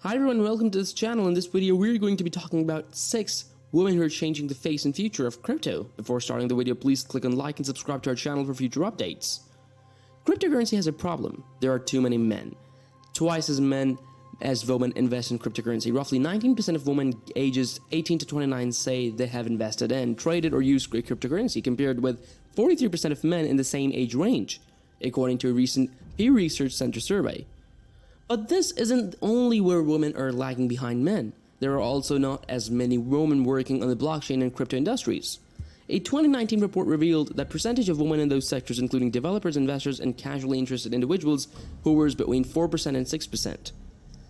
Hi everyone, welcome to this channel. In this video, we're going to be talking about 6 women who are changing the face and future of crypto. Before starting the video, please click on like and subscribe to our channel for future updates. Cryptocurrency has a problem. There are too many men. Twice as men as women invest in cryptocurrency. Roughly 19% of women ages 18 to 29 say they have invested in, traded, or used cryptocurrency, compared with 43% of men in the same age range, according to a recent Pew Research Center survey. But this isn't only where women are lagging behind men. There are also not as many women working on the blockchain and crypto industries. A 2019 report revealed that percentage of women in those sectors, including developers, investors, and casually interested individuals, hovers between 4% and 6%.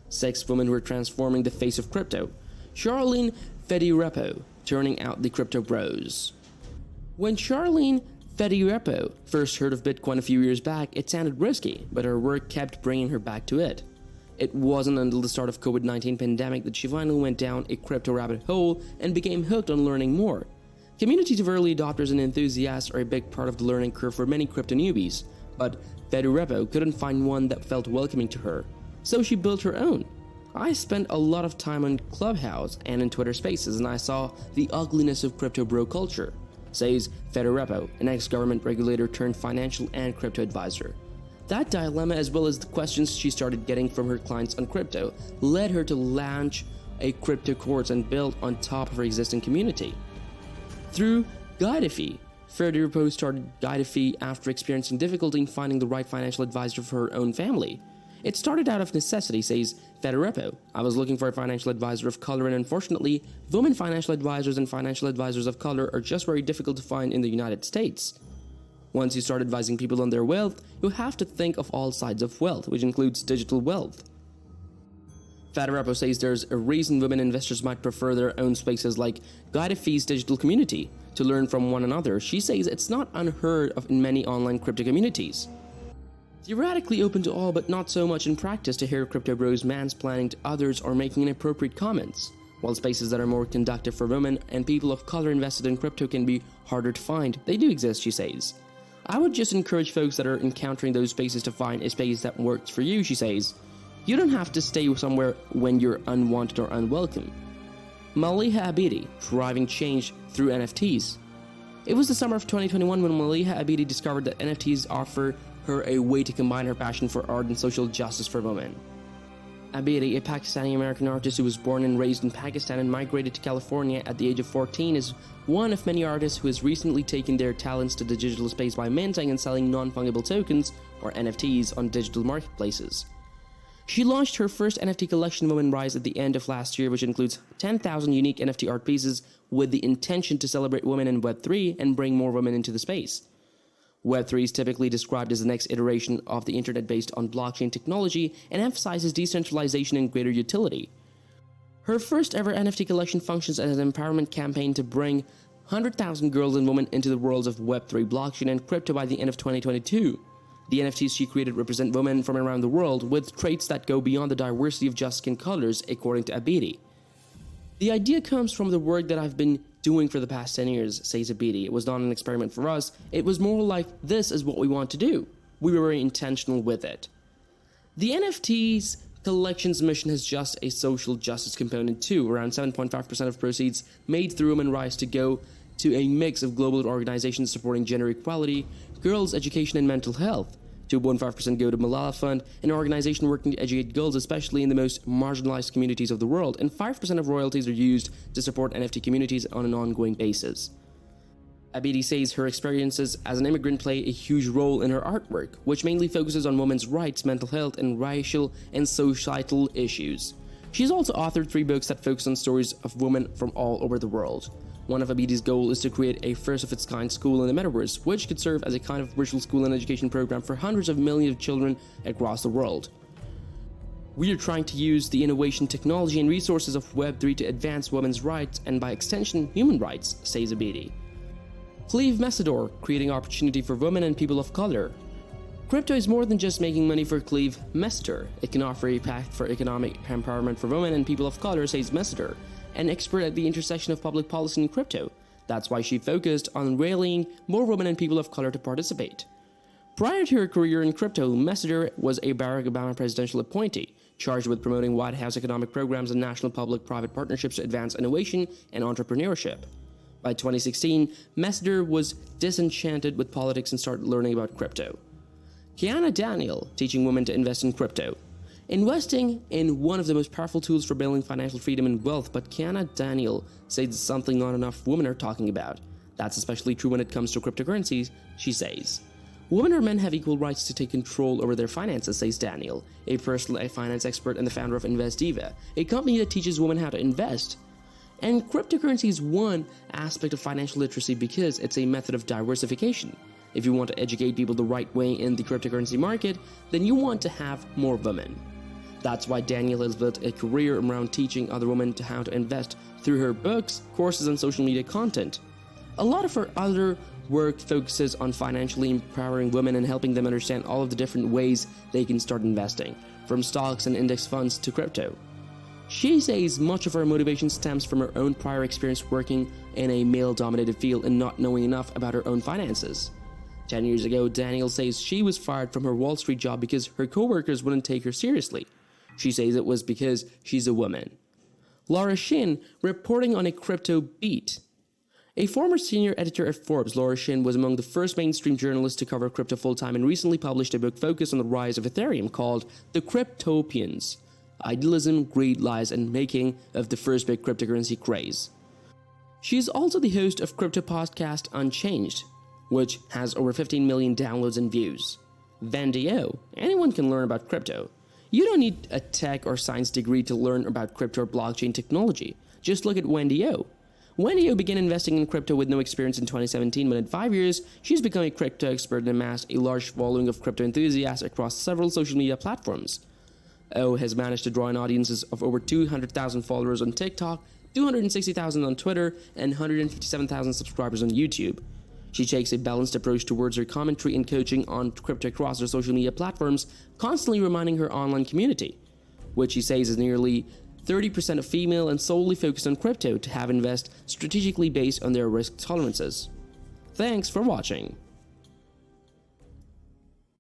6 women were transforming the face of crypto. Charlene Fedirepo, turning out the crypto bros. When Charlene Fedirepo first heard of Bitcoin a few years back, it sounded risky, but her work kept bringing her back to it. It wasn't until the start of COVID-19 pandemic that she finally went down a crypto rabbit hole and became hooked on learning more. Communities of early adopters and enthusiasts are a big part of the learning curve for many crypto newbies, but Fedirepo couldn't find one that felt welcoming to her, so she built her own. I spent a lot of time on Clubhouse and in Twitter Spaces, and I saw the ugliness of crypto bro culture, says Fedirepo, an ex-government regulator turned financial and crypto advisor. That dilemma, as well as the questions she started getting from her clients on crypto, led her to launch a crypto course and build on top of her existing community. Through Guidefy, Fedirepo started Guidefy after experiencing difficulty in finding the right financial advisor for her own family. It started out of necessity, says Fedirepo. I was looking for a financial advisor of color, and unfortunately, women financial advisors and financial advisors of color are just very difficult to find in the United States. Once you start advising people on their wealth, you have to think of all sides of wealth, which includes digital wealth. Fedirepo says there's a reason women investors might prefer their own spaces like Guidefy's digital community to learn from one another. She says it's not unheard of in many online crypto communities. Theoretically open to all, but not so much in practice, to hear crypto bros mansplaining to others or making inappropriate comments. While spaces that are more conducive for women and people of color invested in crypto can be harder to find, they do exist, she says. I would just encourage folks that are encountering those spaces to find a space that works for you, she says. You don't have to stay somewhere when you're unwanted or unwelcome. Maliha Abidi, driving change through NFTs. It was the summer of 2021 when Maliha Abidi discovered that NFTs offer her a way to combine her passion for art and social justice for women. Abidi, a Pakistani-American artist who was born and raised in Pakistan and migrated to California at the age of 14, is one of many artists who has recently taken their talents to the digital space by minting and selling non-fungible tokens, or NFTs, on digital marketplaces. She launched her first NFT collection, Women Rise, at the end of last year, which includes 10,000 unique NFT art pieces with the intention to celebrate women in Web3 and bring more women into the space. Web3 is typically described as the next iteration of the internet based on blockchain technology and emphasizes decentralization and greater utility. Her first ever NFT collection functions as an empowerment campaign to bring 100,000 girls and women into the worlds of Web3, blockchain, and crypto by the end of 2022. The NFTs she created represent women from around the world with traits that go beyond the diversity of just skin colors, according to Abidi. The idea comes from the work that I've been doing for the past 10 years, says Abidi. It was not an experiment for us. It was more like, this is what we want to do. We were very intentional with it. The NFTs collection's mission has just a social justice component too. Around 7.5% of proceeds made through Women Rise to go to a mix of global organizations supporting gender equality, girls' education, and mental health. 2.5% go to Malala Fund, an organization working to educate girls, especially in the most marginalized communities of the world, and 5% of royalties are used to support NFT communities on an ongoing basis. Abidi says her experiences as an immigrant play a huge role in her artwork, which mainly focuses on women's rights, mental health, and racial and societal issues. She's also authored 3 books that focus on stories of women from all over the world. One of Abidi's goals is to create a first-of-its-kind school in the metaverse, which could serve as a kind of virtual school and education program for hundreds of millions of children across the world. We are trying to use the innovation, technology, and resources of Web3 to advance women's rights and, by extension, human rights, says Abidi. Cleve Messidor, creating opportunity for women and people of color. Crypto is more than just making money for Cleve Messidor. It can offer a path for economic empowerment for women and people of color, says Messidor, an expert at the intersection of public policy and crypto. That's why she focused on rallying more women and people of color to participate. Prior to her career in crypto, Messenger was a Barack Obama presidential appointee, charged with promoting White House economic programs and national public-private partnerships to advance innovation and entrepreneurship. By 2016, Messenger was disenchanted with politics and started learning about crypto. Kiana Daniel, teaching women to invest in crypto. Investing in one of the most powerful tools for building financial freedom and wealth, but Kiana Daniel says it's something not enough women are talking about. That's especially true when it comes to cryptocurrencies, she says. Women or men have equal rights to take control over their finances, says Daniel, a personal finance expert and the founder of InvestDiva, a company that teaches women how to invest. And cryptocurrency is one aspect of financial literacy because it's a method of diversification. If you want to educate people the right way in the cryptocurrency market, then you want to have more women. That's why Daniel has built a career around teaching other women how to invest through her books, courses, and social media content. A lot of her other work focuses on financially empowering women and helping them understand all of the different ways they can start investing, from stocks and index funds to crypto. She says much of her motivation stems from her own prior experience working in a male-dominated field and not knowing enough about her own finances. 10 years ago, Daniel says she was fired from her Wall Street job because her coworkers wouldn't take her seriously. She says it was because she's a woman. Laura Shin, reporting on a crypto beat. A former senior editor at Forbes, Laura Shin was among the first mainstream journalists to cover crypto full-time and recently published a book focused on the rise of Ethereum called The Cryptopians: Idealism, Greed, Lies, and Making of the First Big Cryptocurrency Craze. She is also the host of crypto podcast Unchanged, which has over 15 million downloads and views. Wendy O. Anyone can learn about crypto. You don't need a tech or science degree to learn about crypto or blockchain technology. Just look at Wendy O. Wendy O began investing in crypto with no experience in 2017, but in 5 years, she's become a crypto expert and amassed a large following of crypto enthusiasts across several social media platforms. O has managed to draw in audiences of over 200,000 followers on TikTok, 260,000 on Twitter, and 157,000 subscribers on YouTube. She takes a balanced approach towards her commentary and coaching on crypto across her social media platforms, constantly reminding her online community, which she says is nearly 30% of female and solely focused on crypto, to have invest strategically based on their risk tolerances. Thanks for watching.